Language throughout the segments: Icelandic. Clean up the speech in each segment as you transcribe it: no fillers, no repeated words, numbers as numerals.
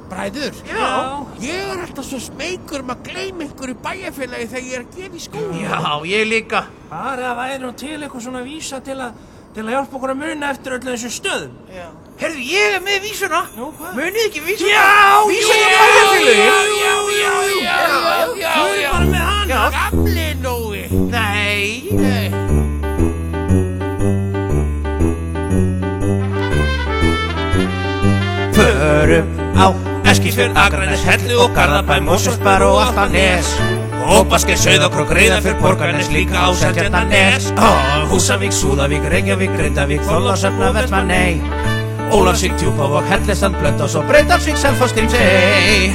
Bræður, Já. ég alltaf svo smeykur að gleyma einhverju bæjarfélagi þegar ég að gefa í skóla. Já, ég líka. Bara að væri nú til eitthvað svona vísa til að hjálpa okkur að muna eftir öllu þessum stöðum. Já. Herðu, ég með vísuna. Nú, hvað? Munið ekki vísuna? Já, vísuna bæjarfélagi. Já. Þú er bara með hann. Já. Gamli Nói. Nei. Förum á Eskifjörð, Akranes, Hellu og Garðabæ, Mosfellsbær og Álftanes. Hópaskeið, Sauðárkrók, Reyðarfjörð, Borgarnes, líka á Seltjarnarnes. Húsavík, Súðavík, Reykjavík, Grindavík, Þorlákshöfn, Vestmannaey, Ólafsvík, Djúpavog, Hellisland, Blönduós og Breiðdalsvík, Selfoss, Grímsey.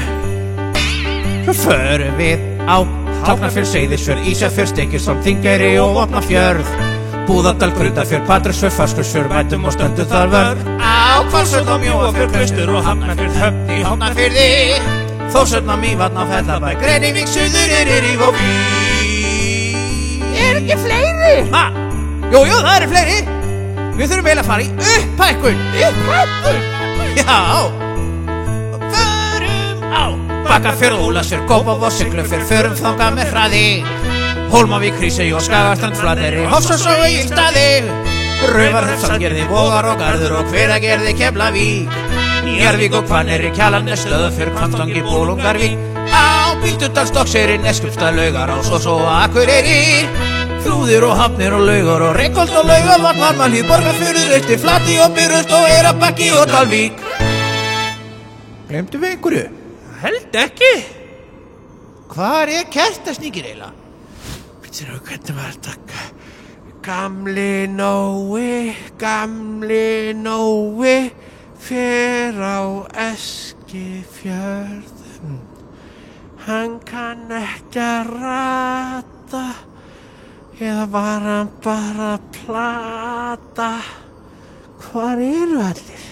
Svo förum við á Tálknafjörð, Seyðisfjörð, Ísafjörð, Stykkishólm, Þingeyri og Vopnafjörð, Búðardal, Grundarfjörð, Patreksfjörð, Fáskrúðsfjörð, mætum og stöndum þar vörð. Á Hvalsvöll og Mjóafjörð, Klaustur og Hafnarfjörð, Höfn í Hornafirði, Þórshöfn og Mývatn á Fellabæ, Grenivík, Suðureyri og Vík. Ekki fleiri? Ha? Jú, það eru fleiri. Við þurfum eiginlega að fara í upphækkun. Upphækkun? Já. Förum á Bakkafjörð, Ólafsfjörð, Kópavog, Siglufjörð, förum þangað með hraði. Hólmavík, Hrísey og Skagastrand, Flateyri, Hofsós og Egilsstaðir, Raufarhöfn, Sandgerði, Vogar og Garður og Hveragerði, Keflavík, Njarðvík og Hvanneyri, Kjalarnes, Stöðvarfjörð, Hvammstangi, Bolungarvík, á Bíldudal, Stokkseyri, Neskaupstað, Laugarás og svo Akureyri, Flúðir og Hafnir og Laugar og Reykholt og Laugarvatn, Varmahlíð, Borgarfjörður, Eystri, Flatey og Bifröst og Eyrarbakki og Dalvík. Gleymdum við einhverju? Held ekki. Hvar Kertasníkir eiginlega? Hvernig var þetta? Gamli Nói fer á Eskifjörð. Hann kann ekki að rata, eða var hann bara að plata? Hvar eru allir?